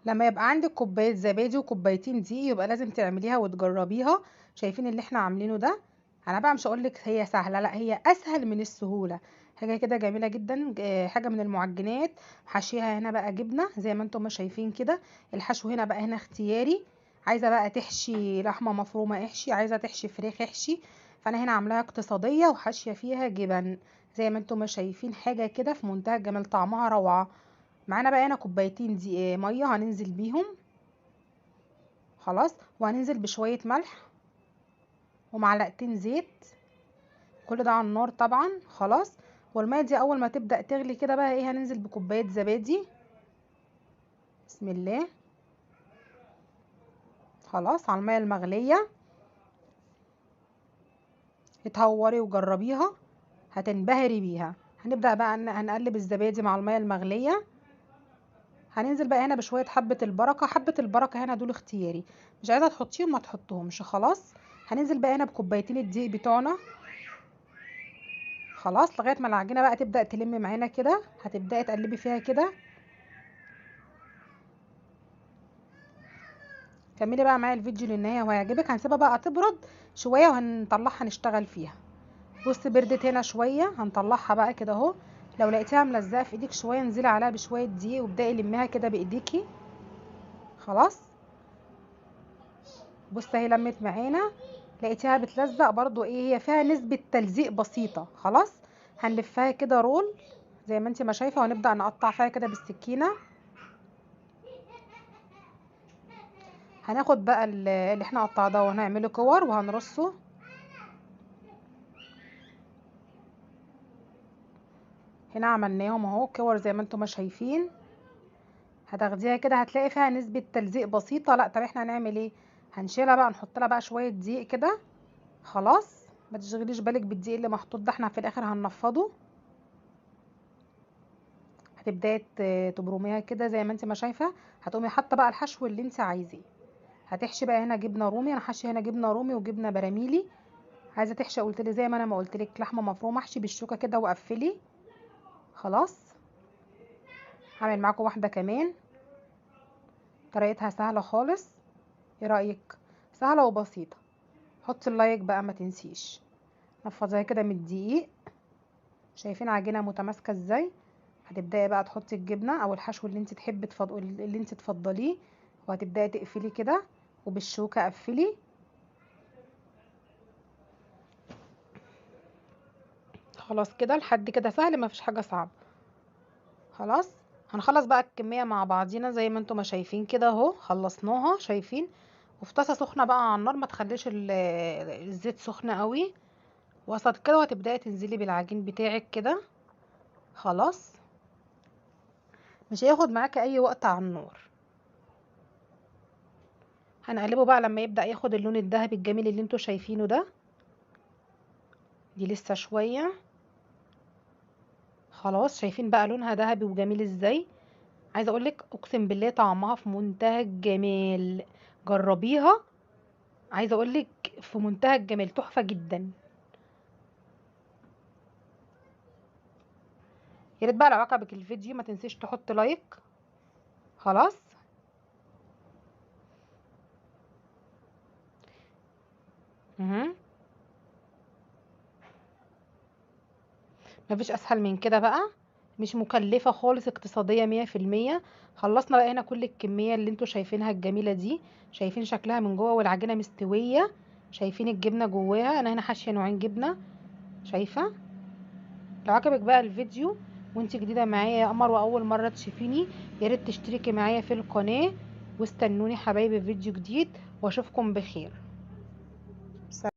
لما يبقى عندك كوبايه زبادي وكوبايتين دقيق يبقى لازم تعمليها وتجربيها. شايفين اللي احنا عاملينه ده؟ انا بقى مش هقولك هي سهله، لا هي اسهل من السهوله. حاجه كده جميله جدا، حاجه من المعجنات. حشيها هنا بقى جبنه زي ما انتم ما شايفين كده. الحشو هنا بقى هنا اختياري. عايزه بقى تحشي لحمه مفرومه احشي، عايزه تحشي فراخ احشي. فانا هنا عاملاها اقتصاديه وحاشيه فيها جبن. زي ما انتم ما شايفين حاجه كده في منتهى الجمال، طعمها روعه. معانا بقى هنا كوبايتين دي ميه هننزل بيهم. خلاص، وهننزل بشويه ملح ومعلقتين زيت. كل ده على النار طبعا. خلاص، والميه دي اول ما تبدا تغلي كده بقى ايه، هننزل بكوبايه زبادي. بسم الله. خلاص، على الميه المغليه. اتهوري وجربيها، هتنبهري بيها. هنبدا بقى هنقلب الزبادي مع الميه المغليه. هننزل بقى هنا بشويه حبه البركه. حبه البركه هنا دول اختياري، مش عايزه تحطيهم ما تحطهمش. خلاص، هننزل بقى هنا بكوبايتين الدقيق بتوعنا. خلاص، لغايه ما العجينه بقى تبدا تلم معانا كده، هتبداي تقلبي فيها كده. كملي بقى معايا الفيديو للنهايه وهيعجبك. هنسيبها بقى تبرد شويه وهنطلعها نشتغل فيها. بصي بردت هنا شويه، هنطلعها بقى كده اهو. لو لقيتيها ملزقه في ايدك شويه انزلي عليها بشويه دقيق وابداي لميها كده بايديكي. خلاص، بصي اهي لمت معانا. لقيتيها بتلزق برضو ايه، هي فيها نسبه تلزيق بسيطه. خلاص، هنلفها كده رول زي ما انت ما شايفه، وهنبدا نقطع فيها كده بالسكينه. هناخد بقى اللي احنا قطعناه وهنعمله كور وهنرصه. هنا عملناهم اهو كور زي ما انتم ما شايفين. هتاخديها كده هتلاقي فيها نسبة تلزيق بسيطة. لا طب احنا هنعمل ايه، هنشيلها بقى نحط لها بقى شوية دقيق كده. خلاص، ما تشغليش بالك بالدقيق اللي محطوط ده، احنا في الاخر هننفضه. هتبداي تبرميها كده زي ما انت ما شايفة. هتقومي حاطة بقى الحشو اللي انت عايزاه. هتحشي بقى هنا جبنة رومي، انا حاشيه هنا جبنة رومي وجبنة براميلي. عايزة تحشي قلت لي زي ما انا ما قلت لك لحمة مفرومة، احشي بالشوكة كده وقفلي. خلاص، هعمل معاكم واحدة كمان. طريقتها سهلة خالص. ايه رأيك؟ سهلة وبسيطة. حطي اللايك بقى ما تنسيش. نفضيها كده من الدقيق. شايفين عجينة متماسكة ازاي؟ هتبداي بقى تحطي الجبنة او الحشو اللي انت تحبي اللي انت تفضليه. وهتبداي تقفلي كده وبالشوكة قفلي. خلاص كده لحد كده سهل، ما فيش حاجة صعبة. خلاص، هنخلص بقى الكمية مع بعضينا زي ما انتم ما شايفين كده اهو. خلصناها شايفين. وفي طاسة سخنة بقى على النار، ما تخليش الزيت سخن قوي، وسط كده. وهتبداي تنزلي بالعجين بتاعك كده. خلاص، مش هياخد معاكي اي وقت على النار. هنقلبه بقى لما يبدأ ياخد اللون الذهبي الجميل اللي انتوا شايفينه ده. دي لسه شوية. خلاص، شايفين بقى لونها ذهبي وجميل ازاي؟ عايزه اقولك اقسم بالله طعمها في منتهى الجمال. جربيها. عايزه اقولك في منتهى الجمال، تحفة جدا. يا ريت بقى لو عجبك الفيديو ما تنسيش تحط لايك. خلاص. مهم. مفيش اسهل من كده بقى. مش مكلفة خالص، اقتصادية 100%. خلصنا بقى هنا كل الكمية اللي انتوا شايفينها الجميلة دي. شايفين شكلها من جوه والعجينة مستوية. شايفين الجبنة جواها، انا هنا حاشية نوعين جبنة. شايفة؟ لو عجبك بقى الفيديو وانت جديدة معايا يا قمر واول مرة تشوفيني، يا ريت تشتركي معايا في القناة. واستنوني حبايبي في فيديو جديد، واشوفكم بخير.